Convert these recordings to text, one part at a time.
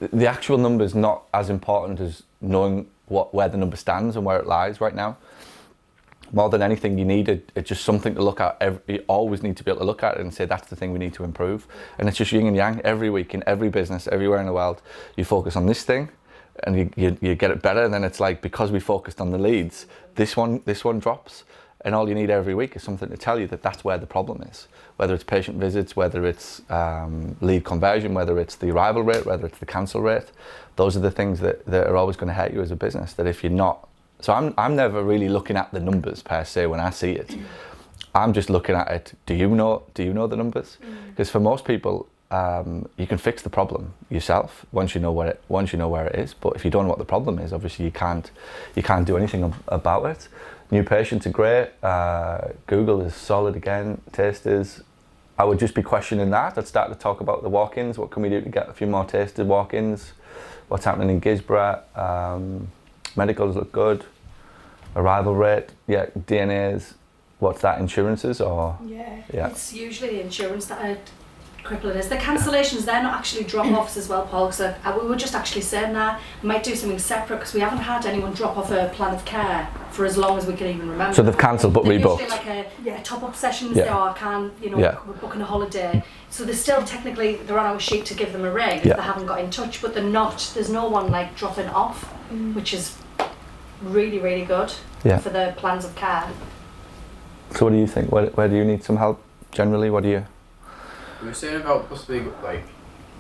the actual number is not as important as knowing where the number stands and where it lies right now. More than anything, you need it's just something to look at. You always need to be able to look at it and say that's the thing we need to improve. And it's just yin and yang every week in every business, everywhere in the world. You focus on this thing, and you get it better. And then it's like, because we focused on the leads, this one drops. And all you need every week is something to tell you that that's where the problem is. Whether it's patient visits, whether it's lead conversion, whether it's the arrival rate, whether it's the cancel rate. Those are the things that are always going to hurt you as a business. That if you're not, so I'm never really looking at the numbers per se when I see it. I'm just looking at it. Do you know the numbers? Because for most people, you can fix the problem yourself once you know where it is. But if you don't know what the problem is, obviously you can't do anything about it. New patients are great. Google is solid again. Tasters, I would just be questioning that. I'd start to talk about the walk-ins. What can we do to get a few more taster walk-ins? What's happening in Gisborough? Medicals look good. Arrival rate, yeah. DNAs, what's that? Insurances or? Yeah. It's usually the insurance that are crippling us. The cancellations, they're not actually drop-offs as well, Paul. So we were just actually saying that we might do something separate because we haven't had anyone drop off a plan of care for as long as we can even remember. So they've cancelled but they're rebooked. Usually like a top-up sessions. They are we're booking a holiday. So they're still technically they're on our sheet to give them a ring if they haven't got in touch, but they're not. There's no one like dropping off, which is really, really good for the plans of care. So what do you think? Where do you need some help generally? What do you? We were saying about possibly like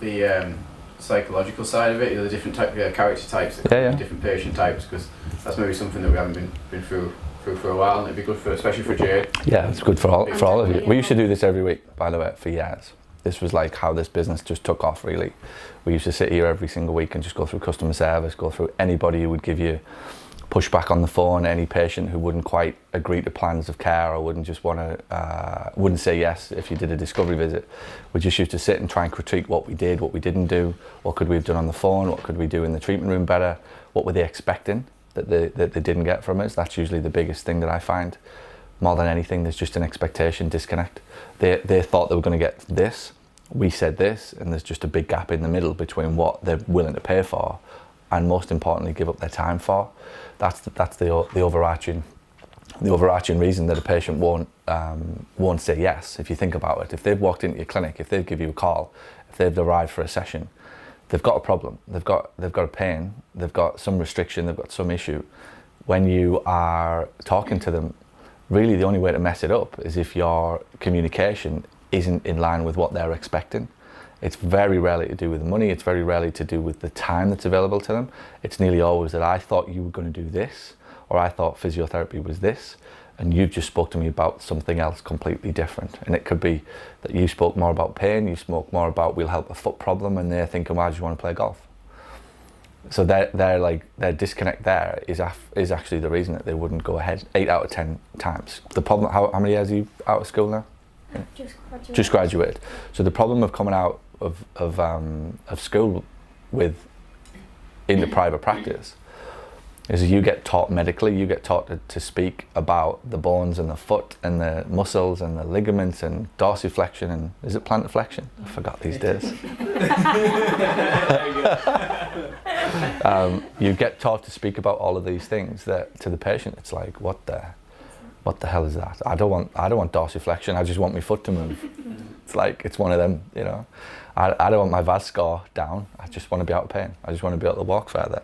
the psychological side of it, the different character types, different patient types, because that's maybe something that we haven't been through for a while, and it'd be good especially for Jade. Yeah, it's good for all of you. We used to do this every week, by the way, for years. This was like how this business just took off, really. We used to sit here every single week and just go through customer service, go through anybody who would give you pushback on the phone, any patient who wouldn't quite agree to plans of care or wouldn't say yes if you did a discovery visit. We just used to sit and try and critique what we did, what we didn't do, what could we have done on the phone, what could we do in the treatment room better, what were they expecting that they didn't get from us. That's usually the biggest thing that I find. More than anything, there's just an expectation disconnect. They thought they were going to get this, we said this, and there's just a big gap in the middle between what they're willing to pay for and, most importantly, give up their time for. That's the overarching reason that a patient won't say yes. If you think about it, if they've walked into your clinic, if they give you a call, if they've arrived for a session, they've got a problem, they've got a pain, they've got some restriction, they've got some issue. When you are talking to them, really the only way to mess it up is if your communication isn't in line with what they're expecting. It's very rarely to do with the money, it's very rarely to do with the time that's available to them. It's nearly always that I thought you were going to do this, or I thought physiotherapy was this, and you've just spoke to me about something else completely different. And it could be that you spoke more about pain, you spoke more about we'll help a foot problem, and they're thinking, why do you want to play golf? So their disconnect there is actually the reason that they wouldn't go ahead 8 out of 10 times. The problem, how many years are you out of school now? Just graduated. So the problem of coming out of school into private practice is you get taught medically, you get taught to speak about the bones and the foot and the muscles and the ligaments and dorsiflexion and, is it plantar flexion? I forgot these days. You get taught to speak about all of these things that to the patient it's like, what the hell is that? I don't want dorsiflexion, I just want my foot to move. It's like, it's one of them, you know. I don't want my VAS score down, I just want to be out of pain. I just want to be able to walk further.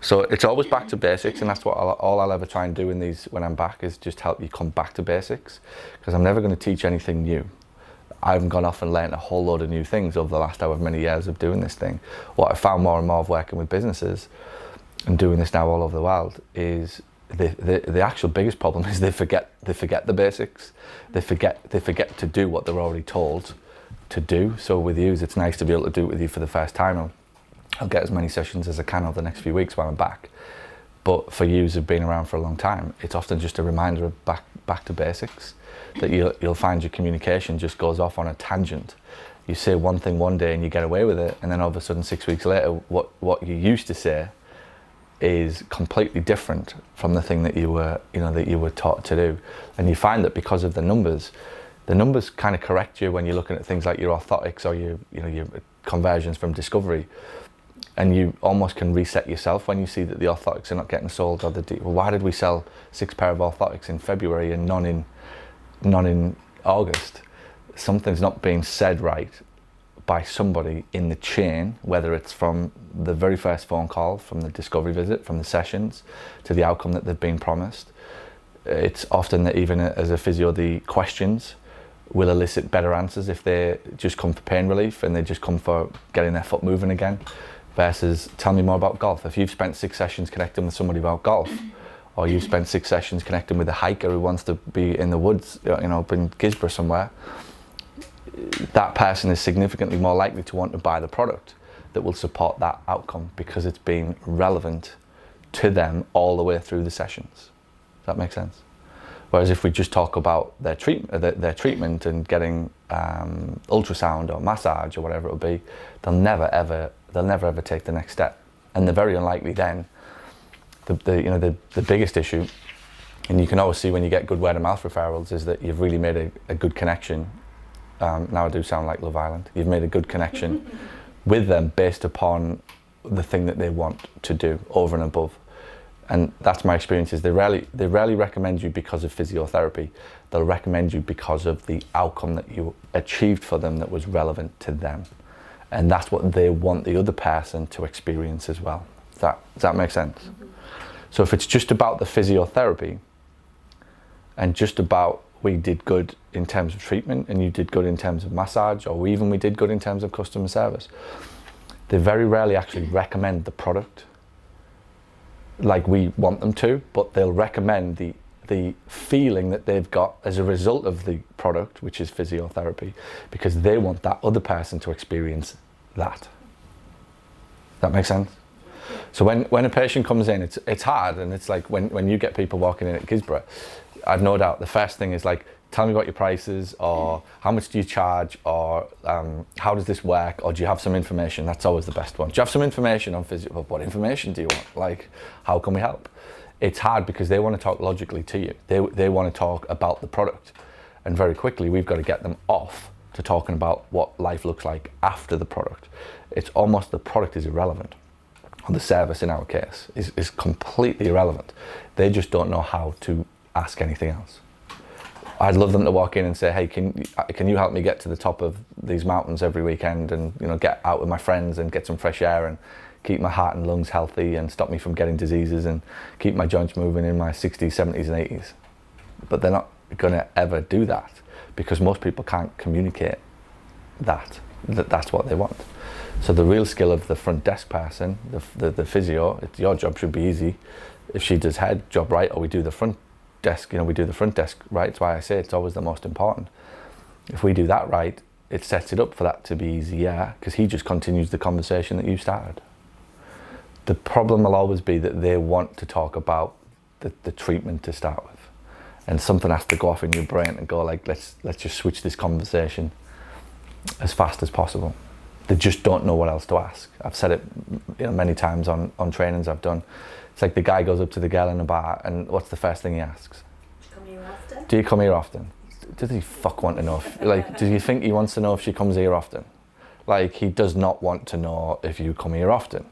So it's always back to basics, and that's what all I'll ever try and do in these when I'm back is just help you come back to basics, because I'm never going to teach anything new. I haven't gone off and learned a whole load of new things over the last however many years of doing this thing. What I found more and more of working with businesses and doing this now all over the world is the actual biggest problem is they forget the basics. They forget to do what they're already told to do. So with you, it's nice to be able to do it with you for the first time. I'll get as many sessions as I can over the next few weeks while I'm back. But for you who've been around for a long time, it's often just a reminder of back to basics. That you'll find your communication just goes off on a tangent. You say one thing one day and you get away with it, and then all of a sudden 6 weeks later, what you used to say is completely different from the thing that you were taught to do. And you find that because of the numbers kind of correct you when you're looking at things like your orthotics or your conversions from discovery. And you almost can reset yourself when you see that the orthotics are not getting sold, or well, why did we sell 6 pair of orthotics in February and none in August? Something's not being said right by somebody in the chain, whether it's from the very first phone call, from the discovery visit, from the sessions, to the outcome that they've been promised. It's often that even as a physio, the questions will elicit better answers if they just come for pain relief and they just come for getting their foot moving again, versus tell me more about golf. If you've spent 6 sessions connecting with somebody about golf, or you've spent 6 sessions connecting with a hiker who wants to be in the woods, up in Gisborne somewhere, that person is significantly more likely to want to buy the product that will support that outcome, because it's been relevant to them all the way through the sessions. Does that make sense? Whereas if we just talk about their treatment and getting ultrasound or massage or whatever it'll be, they'll never ever take the next step, and they're very unlikely then. The biggest issue, and you can always see when you get good word of mouth referrals, is that you've really made a good connection. Now I do sound like Love Island. You've made a good connection with them based upon the thing that they want to do over and above. And that's my experience, is they rarely recommend you because of physiotherapy. They'll recommend you because of the outcome that you achieved for them that was relevant to them. And that's what they want the other person to experience as well. Does that make sense? Mm-hmm. So if it's just about the physiotherapy, and just about we did good in terms of treatment and you did good in terms of massage, or we did good in terms of customer service, they very rarely actually recommend the product like we want them to, but they'll recommend the feeling that they've got as a result of the product, which is physiotherapy, because they want that other person to experience that. That makes sense? So when a patient comes in, it's hard, and it's like when you get people walking in at Gisborne, I've no doubt the first thing is like, tell me what your price is, or how much do you charge, or how does this work, or do you have some information? That's always the best one. Do you have some information on physio? Well, what information do you want? Like, how can we help? It's hard because they want to talk logically to you. They want to talk about the product, and very quickly we've got to get them off to talking about what life looks like after the product. It's almost the product is irrelevant, or the service in our case is completely irrelevant. They just don't know how to ask anything else. I'd love them to walk in and say, hey, can you help me get to the top of these mountains every weekend, and get out with my friends and get some fresh air and keep my heart and lungs healthy and stop me from getting diseases and keep my joints moving in my 60s, 70s and 80s. But they're not going to ever do that, because most people can't communicate that's what they want. So the real skill of the front desk person, the physio, your job should be easy. If she does head job right, or we do the front desk, we do the front desk right. That's why I say it's always the most important. If we do that right, it sets it up for that to be easy, yeah, because he just continues the conversation that you started. The problem will always be that they want to talk about the treatment to start with, and something has to go off in your brain and go like, let's just switch this conversation as fast as possible. They just don't know what else to ask. I've said it many times on trainings I've done. It's like the guy goes up to the girl in the bar, and what's the first thing he asks? Do you come here often? Does he want to know? Do you think he wants to know if she comes here often? Like, he does not want to know if you come here often.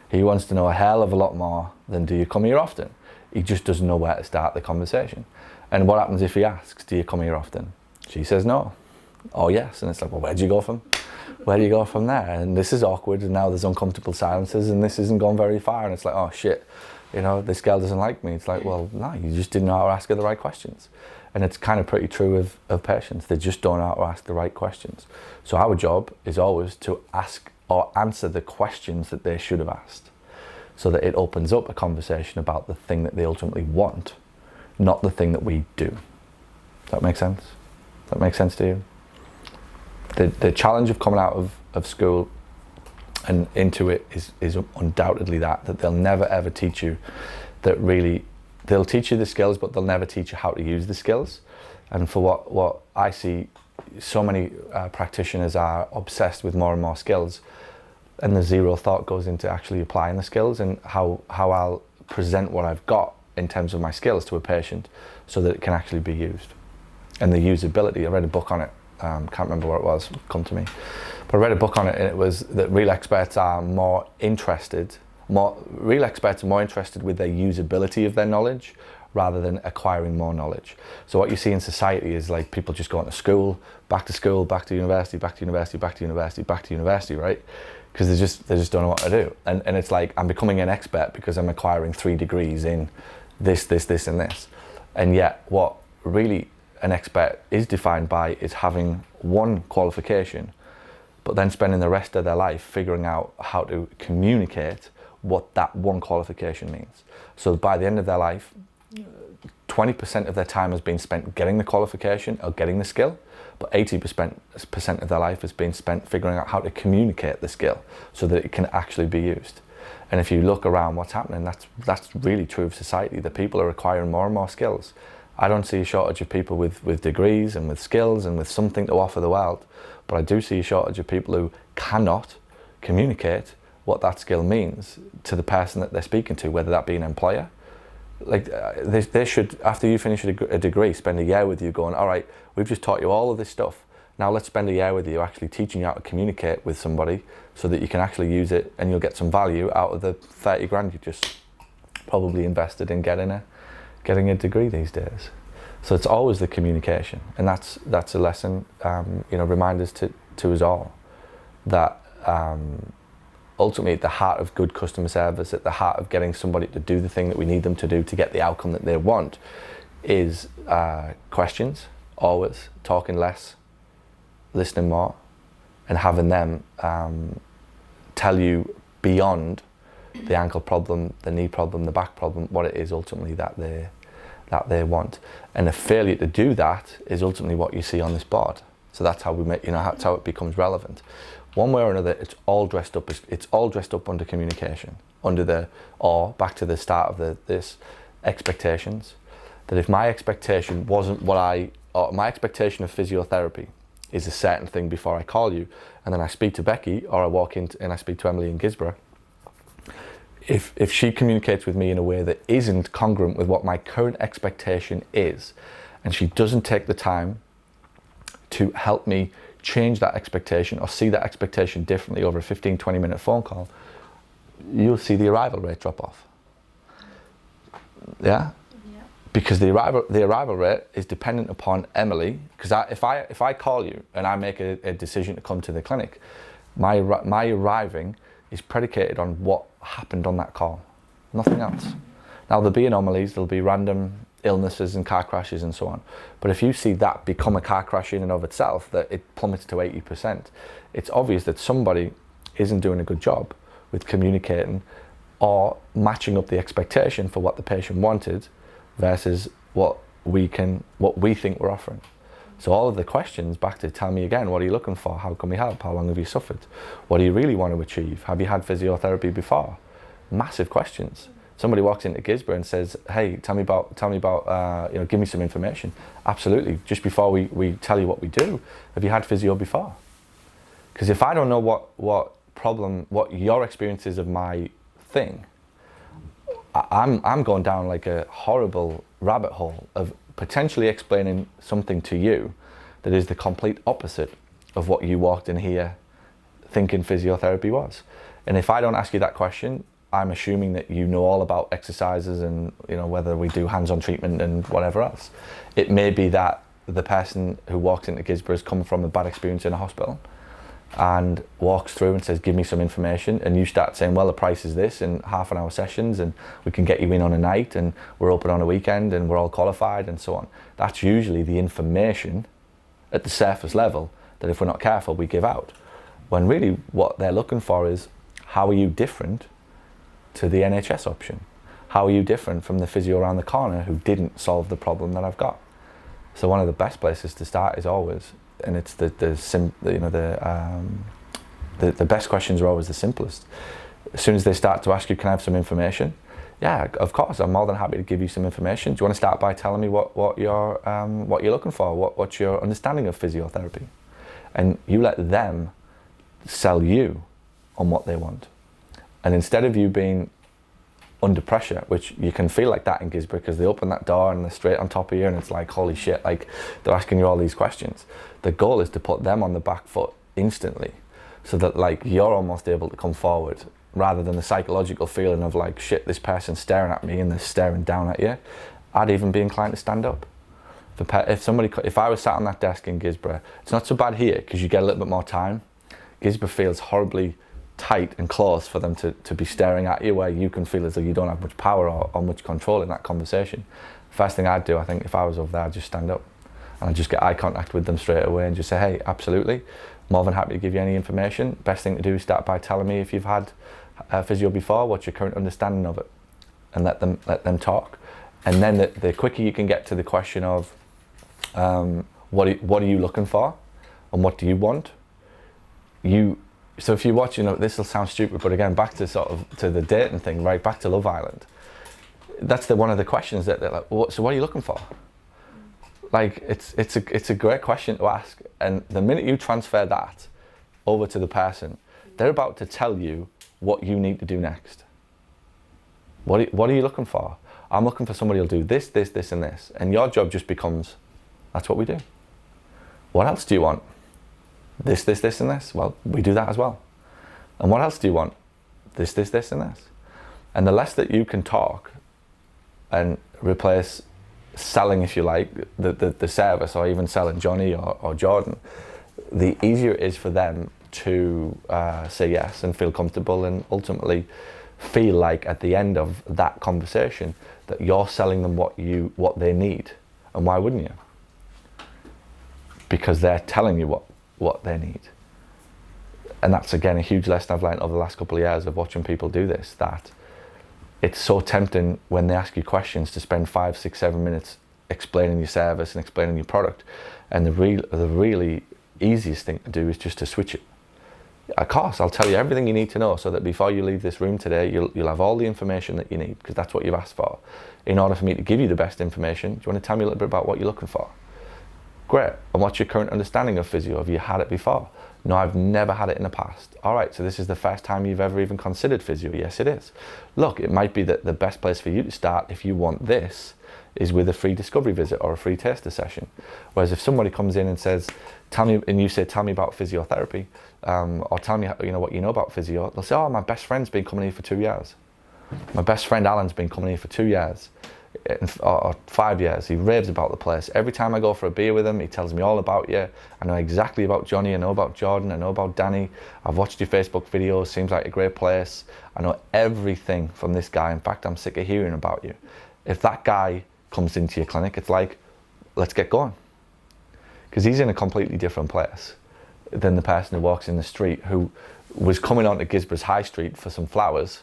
He wants to know a hell of a lot more than do you come here often. He just doesn't know where to start the conversation. And what happens if he asks, do you come here often? She says no. Oh yes. And it's like, well, where do you go from? Where do you go from there? And this is awkward, and now there's uncomfortable silences, and this isn't going very far, and it's like, oh shit, this girl doesn't like me. It's like, well, no, you just didn't know how to ask her the right questions. And it's kind of pretty true of patients. They just don't know how to ask the right questions. So our job is always to ask or answer the questions that they should have asked, so that it opens up a conversation about the thing that they ultimately want, not the thing that we do. Does that make sense? Does that make sense to you? The challenge of coming out of school and into it is undoubtedly that they'll never ever teach you that really. They'll teach you the skills, but they'll never teach you how to use the skills. And for what I see, so many practitioners are obsessed with more and more skills, and the zero thought goes into actually applying the skills and how I'll present what I've got in terms of my skills to a patient so that it can actually be used. And the usability, I read a book on it, can't remember where it was, come to me. But I read a book on it, and it was that real experts are more interested with their usability of their knowledge rather than acquiring more knowledge. So what you see in society is like people just going to school, back to university, back to university, back to university, back to university, right? Because they just don't know what to do. And it's like, I'm becoming an expert because I'm acquiring 3 degrees in this, and this. And yet what really an expert is defined by is having one qualification, but then spending the rest of their life figuring out how to communicate what that one qualification means. So by the end of their life, 20% of their time has been spent getting the qualification or getting the skill, but 80% of their life has been spent figuring out how to communicate the skill so that it can actually be used. And if you look around what's happening, that's really true of society, that people are acquiring more and more skills. I don't see a shortage of people with degrees and with skills and with something to offer the world, but I do see a shortage of people who cannot communicate what that skill means to the person that they're speaking to, whether that be an employer. Like they should, after you finish a degree, spend a year with you going, all right, we've just taught you all of this stuff. Now let's spend a year with you actually teaching you how to communicate with somebody so that you can actually use it and you'll get some value out of the 30 grand you just probably invested in getting a degree these days. So it's always the communication, and that's a lesson, reminders to us all that ultimately at the heart of good customer service, at the heart of getting somebody to do the thing that we need them to do to get the outcome that they want, is questions, always, talking less, listening more, and having them tell you beyond the ankle problem, the knee problem, the back problem, what it is ultimately that they want. And a failure to do that is ultimately what you see on this board. So that's how that's how it becomes relevant. One way or another, it's all dressed up under communication, back to the start of this expectations. That if my expectation wasn't my expectation of physiotherapy is a certain thing before I call you, and then I speak to Becky or I walk in and I speak to Emily in Gisborough, if she communicates with me in a way that isn't congruent with what my current expectation is, and she doesn't take the time to help me change that expectation or see that expectation differently over a 15-20 minute phone call, you'll see the arrival rate drop off. Yeah? Because the arrival rate is dependent upon Emily, because if I call you and I make a decision to come to the clinic, my arriving is predicated on what happened on that call, nothing else. Now there'll be anomalies, there'll be random illnesses and car crashes and so on, but if you see that become a car crash in and of itself, that it plummets to 80%, it's obvious that somebody isn't doing a good job with communicating or matching up the expectation for what the patient wanted versus what we think we're offering. So all of the questions back to tell me again, what are you looking for? How can we help? How long have you suffered? What do you really want to achieve? Have you had physiotherapy before? Massive questions. Somebody walks into Gisborough and says, hey, tell me about, give me some information. Absolutely. Just before we tell you what we do, have you had physio before? Because if I don't know what your experience is of my thing, I'm going down like a horrible rabbit hole of potentially explaining something to you that is the complete opposite of what you walked in here thinking physiotherapy was. And if I don't ask you that question, I'm assuming that you know all about exercises and whether we do hands-on treatment and whatever else. It may be that the person who walks into Gisborough has come from a bad experience in a hospital and walks through and says, give me some information, and you start saying, well, the price is this in half-an-hour sessions and we can get you in on a night and we're open on a weekend and we're all qualified and so on. That's usually the information at the surface level that if we're not careful we give out, when really what they're looking for is, how are you different to the NHS option? How are you different from the physio around the corner who didn't solve the problem that I've got? So one of the best places to start is always, and it's the best questions are always the simplest. As soon as they start to ask you, can I have some information? Yeah, of course, I'm more than happy to give you some information. Do you want to start by telling me what you're looking for? What's your understanding of physiotherapy? And you let them sell you on what they want. And instead of you being under pressure, which you can feel like that in Gisborough because they open that door and they're straight on top of you and it's like, holy shit, like they're asking you all these questions. The goal is to put them on the back foot instantly so that like you're almost able to come forward rather than the psychological feeling of like, shit, this person's staring at me and they're staring down at you. I'd even be inclined to stand up. If I was sat on that desk in Gisborough, it's not so bad here because you get a little bit more time. Gisborough feels horribly tight and close for them to be staring at you, where you can feel as though you don't have much power or much control in that conversation. First thing I'd do, I think, if I was over there, I'd just stand up and I'd just get eye contact with them straight away and just say, hey, absolutely, more than happy to give you any information. Best thing to do is start by telling me if you've had physio before, what's your current understanding of it, and let them talk. And then the quicker you can get to the question of what are you looking for and what do you want, so if you watch, this will sound stupid, but again, back to to the dating thing, right? Back to Love Island. That's one of the questions that they're like, so what are you looking for? Like, it's a great question to ask. And the minute you transfer that over to the person, they're about to tell you what you need to do next. What are you looking for? I'm looking for somebody who'll do this, this, this, and this. And your job just becomes, that's what we do. What else do you want? This, this, this, and this. Well, we do that as well. And what else do you want? This, this, this, and this. And the less that you can talk and replace selling, if you like, the service, or even selling Johnny or Jordan, the easier it is for them to say yes and feel comfortable, and ultimately feel like at the end of that conversation that you're selling them what they need. And why wouldn't you? Because they're telling you what they need. And that's, again, a huge lesson I've learned over the last couple of years of watching people do this, that it's so tempting when they ask you questions to spend 5, 6, 7 minutes explaining your service and explaining your product. And the really easiest thing to do is just to switch it. Of course, I'll tell you everything you need to know so that before you leave this room today, you'll have all the information that you need, because that's what you've asked for. In order for me to give you the best information, do you want to tell me a little bit about what you're looking for? Great. And what's your current understanding of physio? Have you had it before? No, I've never had it in the past. All right, so this is the first time you've ever even considered physio? Yes, it is. Look, it might be that the best place for you to start, if you want this, is with a free discovery visit or a free taster session. Whereas if somebody comes in and says, tell me about physiotherapy, or tell me what you know about physio, they'll say, oh, my best friend's been coming here for 2 years. My best friend Alan's been coming here for 2 years. Or 5 years. He raves about the place. Every time I go for a beer with him, he tells me all about you. I know exactly about Johnny, I know about Jordan, I know about Danny. I've watched your Facebook videos, seems like a great place. I know everything from this guy. In fact, I'm sick of hearing about you. If that guy comes into your clinic, it's like, let's get going. Because he's in a completely different place than the person who walks in the street, who was coming onto Gisborough's High Street for some flowers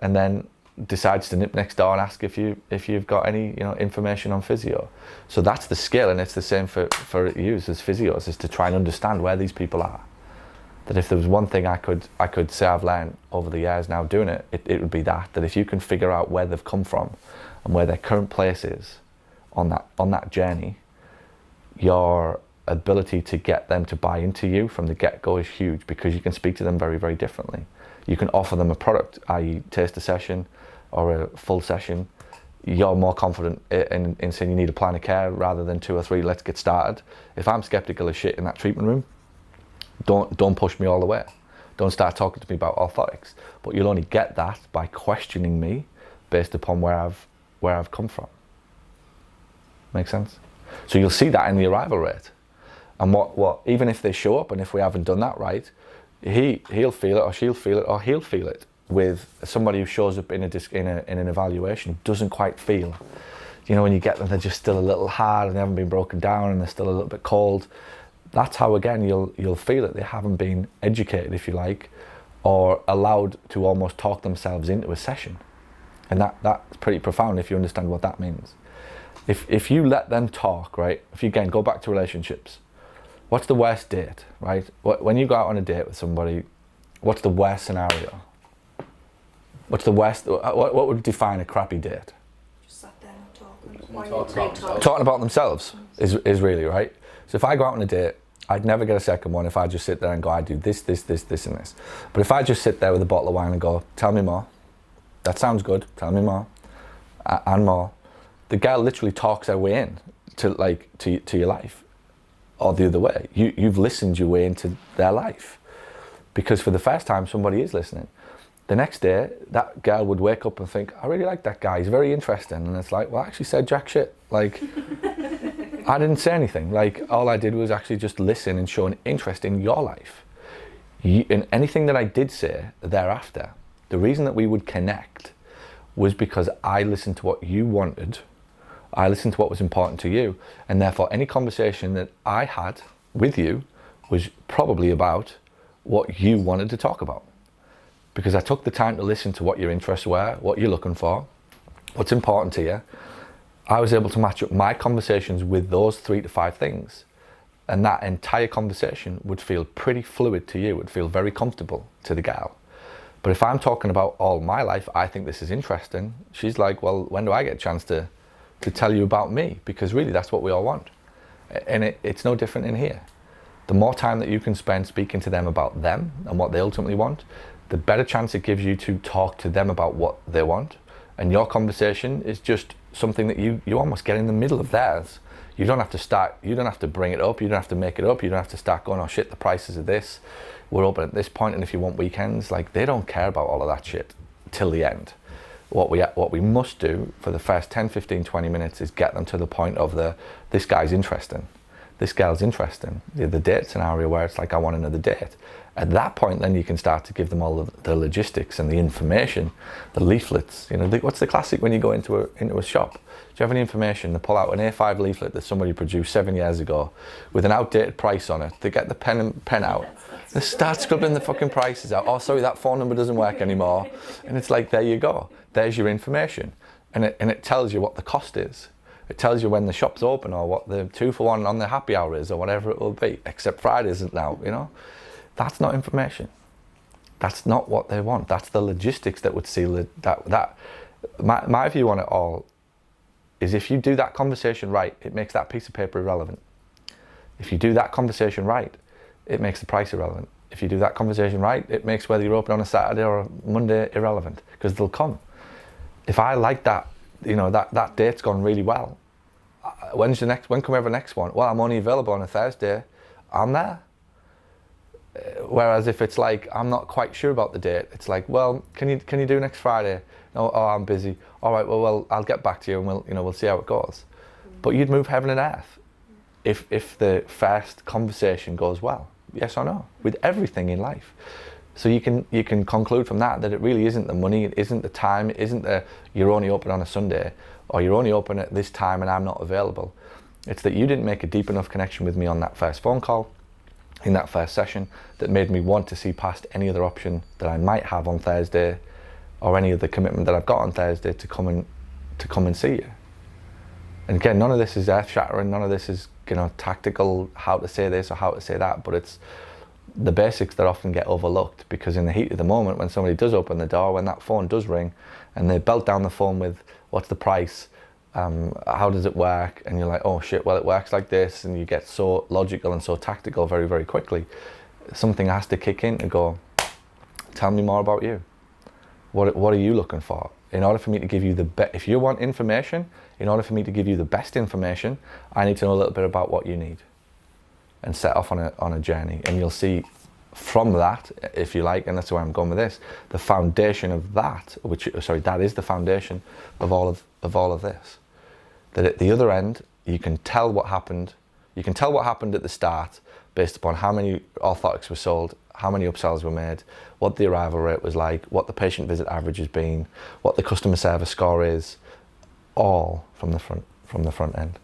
and then decides to nip next door and ask if you've got any information on physio. So that's the skill, and it's the same for you as physios, is to try and understand where these people are. That if there was one thing I could say I've learned over the years now doing it would be that if you can figure out where they've come from and where their current place is on that journey, your ability to get them to buy into you from the get-go is huge, because you can speak to them very, very differently. You can offer them a product, i.e. taste a session or a full session. You're more confident in saying you need a plan of care rather than 2 or 3, let's get started. If I'm skeptical as shit in that treatment room, don't push me all the way. Don't start talking to me about orthotics. But you'll only get that by questioning me based upon where I've come from. Make sense? So you'll see that in the arrival rate. And what even if they show up and if we haven't done that right, he'll feel it or she'll feel it or he'll feel it with somebody who shows up in an evaluation doesn't quite feel. When you get them, they're just still a little hard and they haven't been broken down and they're still a little bit cold. That's how, again, you'll feel it. They haven't been educated, if you like, or allowed to almost talk themselves into a session. And that's pretty profound if you understand what that means. If you let them talk, right? If you, again, go back to relationships, what's the worst date, right? When you go out on a date with somebody, what's the worst scenario? What's the worst, what would define a crappy date? Just sat there and talking. Talking about themselves is really, right? So if I go out on a date, I'd never get a second one if I just sit there and go, I do this, this, this, this, and this. But if I just sit there with a bottle of wine and go, tell me more. That sounds good, tell me more. And more. The girl literally talks her way in to your life. Or the other way. You've listened your way into their life. because for the first time somebody is listening. The next day, that girl would wake up and think, I really like that guy, he's very interesting. And it's like, well, I actually said jack shit. Like, I didn't say anything. Like, all I did was actually just listen and show an interest in your life. And anything that I did say thereafter, the reason that we would connect was because I listened to what you wanted, I listened to what was important to you, and therefore any conversation that I had with you was probably about what you wanted to talk about. Because I took the time to listen to what your interests were, what you're looking for, what's important to you. I was able to match up my conversations with those 3 to 5 things. And that entire conversation would feel pretty fluid to you, would feel very comfortable to the gal. But if I'm talking about all my life, I think this is interesting, she's like, well, when do I get a chance to tell you about me? Because really that's what we all want. And it's no different in here. The more time that you can spend speaking to them about them and what they ultimately want, the better chance it gives you to talk to them about what they want. And your conversation is just something that you almost get in the middle of theirs. You don't have to bring it up, you don't have to make it up, you don't have to start going, oh shit, the prices of this, we're open at this point, and if you want weekends, like, they don't care about all of that shit till the end. What we must do for the first 10, 15, 20 minutes is get them to the point of this guy's interesting, this girl's interesting, the date scenario where it's like, I want another date. At that point, then you can start to give them all the logistics and the information, the leaflets. You know, what's the classic when you go into a shop? Do you have any information? They pull out an A5 leaflet that somebody produced 7 years ago with an outdated price on it. They get the pen out. They start scribbling the fucking prices out. Oh, sorry, that phone number doesn't work anymore. And it's like, there you go. There's your information. And it tells you what the cost is. It tells you when the shop's open or what the 2 for 1 on the happy hour is or whatever it will be, except Fridays now, you know. That's not information. That's not what they want. That's the logistics that would seal it. My view on it all is, if you do that conversation right, it makes that piece of paper irrelevant. If you do that conversation right, it makes the price irrelevant. If you do that conversation right, it makes whether you're open on a Saturday or a Monday irrelevant, because they'll come. If I like that, you know, that date's gone really well, when can we have the next one? Well, I'm only available on a Thursday. I'm there. Whereas if it's like, I'm not quite sure about the date, it's like, well, can you do next Friday? No, oh, I'm busy. All right, well, I'll get back to you, and we'll see how it goes. But you'd move heaven and earth if the first conversation goes well, yes or no, with everything in life. So you can conclude from that it really isn't the money, it isn't the time, it isn't you're only open on a Sunday, or you're only open at this time and I'm not available. It's that you didn't make a deep enough connection with me on that first phone call, in that first session, that made me want to see past any other option that I might have on Thursday, or any other commitment that I've got on Thursday to come and see you. And again, none of this is earth-shattering, none of this is, you know, tactical, how to say this or how to say that, but it's the basics that often get overlooked, because in the heat of the moment, when somebody does open the door, when that phone does ring, and they belt down the phone with, what's the price, how does it work, and you're like, oh shit, well, it works like this, and you get so logical and so tactical very, very quickly. Something has to kick in to go, tell me more about you. What are you looking for? In order for me to give you if you want information, in order for me to give you the best information, I need to know a little bit about what you need, and set off on a journey. And you'll see from that, if you like, and that's where I'm going with this, the foundation of that, that is the foundation of all of this. That at the other end, you can tell what happened. You can tell what happened at the start based upon how many orthotics were sold, how many upsells were made, what the arrival rate was like, what the patient visit average has been, what the customer service score is, all from the front end.